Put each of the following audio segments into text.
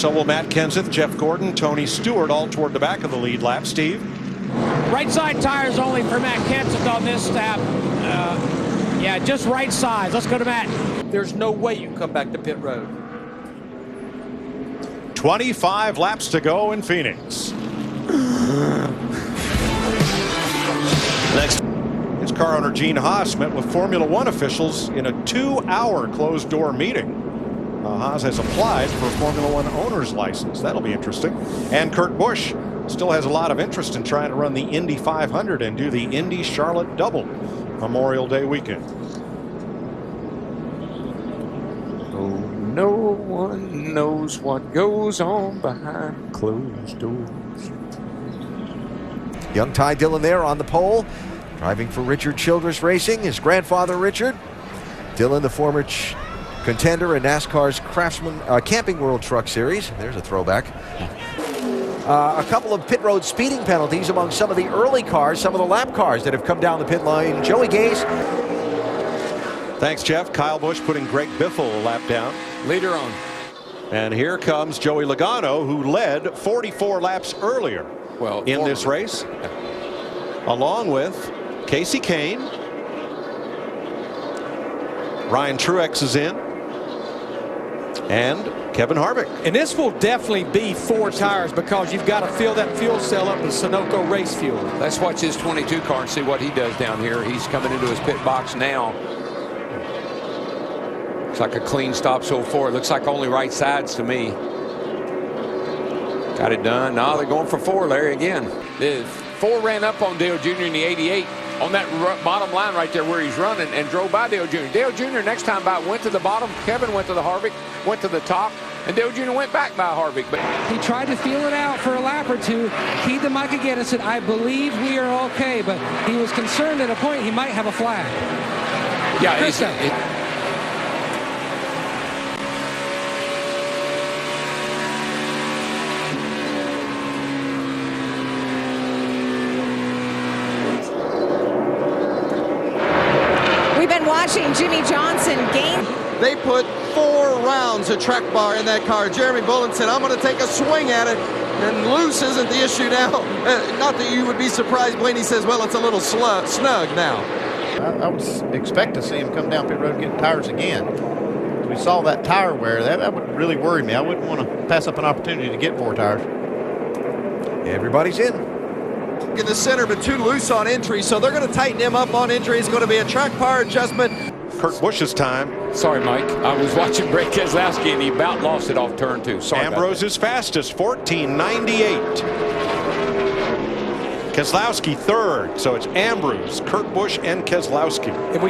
So will Matt Kenseth, Jeff Gordon, Tony Stewart, all toward the back of the lead lap. Steve? Right side tires only for Matt Kenseth on this lap. Yeah, just right size. Let's go to Matt. There's no way you can come back to pit road. 25 laps to go in Phoenix. Next, his car owner Gene Haas met with Formula One officials in a 2-hour closed-door meeting. Haas has applied for a Formula One owner's license. That'll be interesting. And Kurt Busch still has a lot of interest in trying to run the Indy 500 and do the Indy Charlotte double Memorial Day weekend. Oh, no one knows what goes on behind closed doors. Young Ty Dillon there on the pole, driving for Richard Childress Racing. His grandfather, Richard Dillon, the former contender in NASCAR's Craftsman Camping World Truck Series. There's a throwback. A couple of pit road speeding penalties among some of the early cars, some of the lap cars that have come down the pit line. Joey Gase. Thanks, Jeff. Kyle Busch putting Greg Biffle a lap down. Leader on. And here comes Joey Logano, who led 44 laps earlier in this race, along with Casey Kane. Ryan Truex is in. And Kevin Harvick. And this will definitely be 4 tires because you've got to fill that fuel cell up with Sunoco race fuel. Let's watch his 22 car and see what he does down here. He's coming into his pit box now. Looks like a clean stop so far. It looks like only right sides to me. Got it done. Now they're going for 4, Larry, again. The 4 ran up on Dale Jr. in the 88 on that bottom line right there where he's running and drove by Dale Jr. Dale Jr. next time by went to the bottom. Kevin went to the Harvick, went to the top, and Dale Jr. went back by Harvick. But he tried to feel it out for a lap or two. Keyed the mic again and said, "I believe we are okay," but he was concerned at a point he might have a flag. Yeah, We've been watching Jimmy Johnson gain. They put 4 rounds of track bar in that car. Jeremy Bullen said, "I'm going to take a swing at it." And loose isn't the issue now. Not that you would be surprised. Blaney says, well, it's a little snug now. I would expect to see him come down pit road and get tires again. We saw that tire wear. That would really worry me. I wouldn't want to pass up an opportunity to get 4 tires. Everybody's in. In the center, but 2 loose on entry, so they're going to tighten him up on entry. It's going to be a track bar adjustment. Kurt Busch's time. sorry, Mike. I was watching Brett Keselowski, and he about lost it off turn 2. Sorry. Ambrose is fastest, 14.98. Keselowski third, so it's Ambrose, Kurt Busch, and Keselowski. If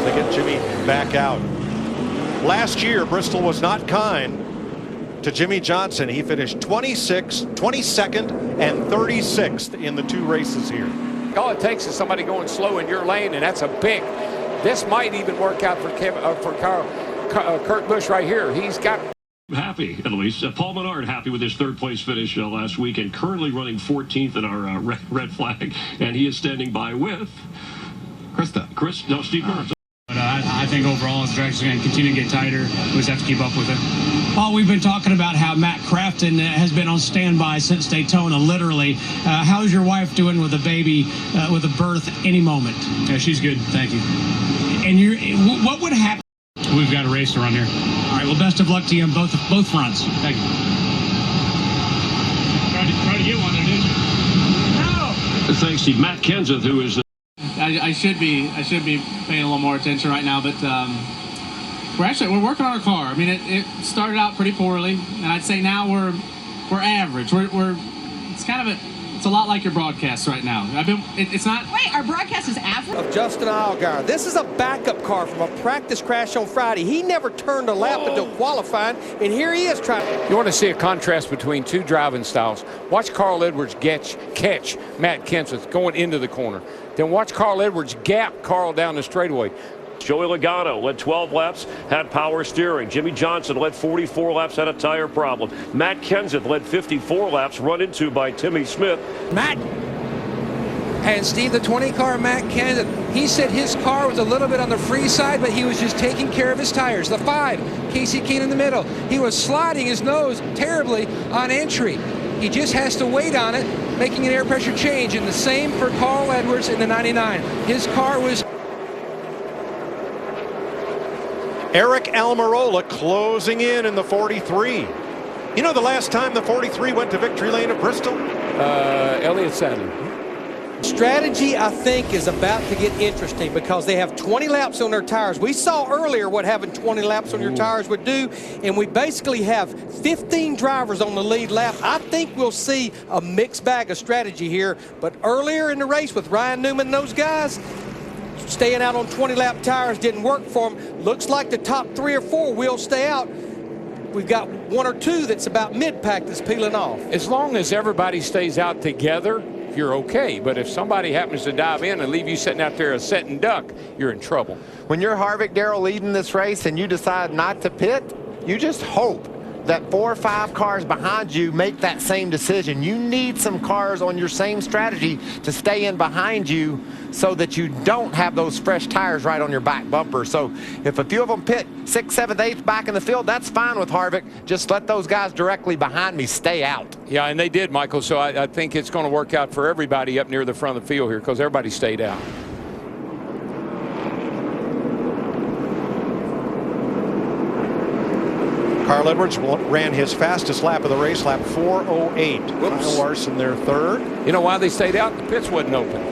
they get Jimmy back out. Last year, Bristol was not kind to Jimmy Johnson. He finished 22nd, and 36th in the 2 races here. All it takes is somebody going slow in your lane, and that's a pick. This might even work out for Kurt Busch right here. He's got. Happy, at least. Paul Menard happy with his 3rd place finish last week and currently running 14th in our red flag. And he is standing by with Steve Burns. But I think overall, as the track's going to continue to get tighter, we just have to keep up with it. Oh, we've been talking about how Matt Crafton has been on standby since Daytona, literally. How's your wife doing with a baby, with a birth any moment? Yeah, she's good, thank you. And what would happen? We've got a race to run here. All right, well, best of luck to you on both fronts. Thank you. Try to get one there, didn't you? No! Thanks to Matt Kenseth, who is... I should be paying a little more attention right now, but we're working on our car. I mean, it started out pretty poorly, and I'd say now we're average. It's a lot like your broadcast right now. It's not. Wait, our broadcast is average? Of Justin Allgaier. This is a backup car from a practice crash on Friday. He never turned a lap until qualifying, and here he is trying. You want to see a contrast between 2 driving styles. Watch Carl Edwards catch Matt Kenseth going into the corner. Then watch Carl Edwards gap Carl down the straightaway. Joey Logano led 12 laps, had power steering. Jimmy Johnson led 44 laps, had a tire problem. Matt Kenseth led 54 laps, run into by Timmy Smith. Matt And Steve, the 20 car, Matt Kenseth, he said his car was a little bit on the free side, but he was just taking care of his tires. The 5, Casey Keen in the middle. He was sliding his nose terribly on entry. He just has to wait on it, making an air pressure change. And the same for Carl Edwards in the 99. His car was... Eric Almirola closing in the 43. You know the last time the 43 went to victory lane at Bristol? Elliott Sadler. Strategy, I think, is about to get interesting because they have 20 laps on their tires. We saw earlier what having 20 laps on your tires would do, and we basically have 15 drivers on the lead lap. I think we'll see a mixed bag of strategy here, but earlier in the race with Ryan Newman and those guys, staying out on 20-lap tires didn't work for them. Looks like the top 3 or 4 will stay out. We've got 1 or 2 that's about mid-pack that's peeling off. As long as everybody stays out together, you're okay. But if somebody happens to dive in and leave you sitting out there a sitting duck, you're in trouble. When you're Harvick, Darrell, leading this race and you decide not to pit, you just hope that 4 or 5 cars behind you make that same decision. You need some cars on your same strategy to stay in behind you so that you don't have those fresh tires right on your back bumper. So if a few of them pit 6th, 7th, 8th back in the field, that's fine with Harvick. Just let those guys directly behind me stay out. Yeah, and they did, Michael. So I think it's going to work out for everybody up near the front of the field here because everybody stayed out. Carl Edwards ran his fastest lap of the race, lap 4:08. Kyle Larson there third. You know why they stayed out? The pits wasn't open.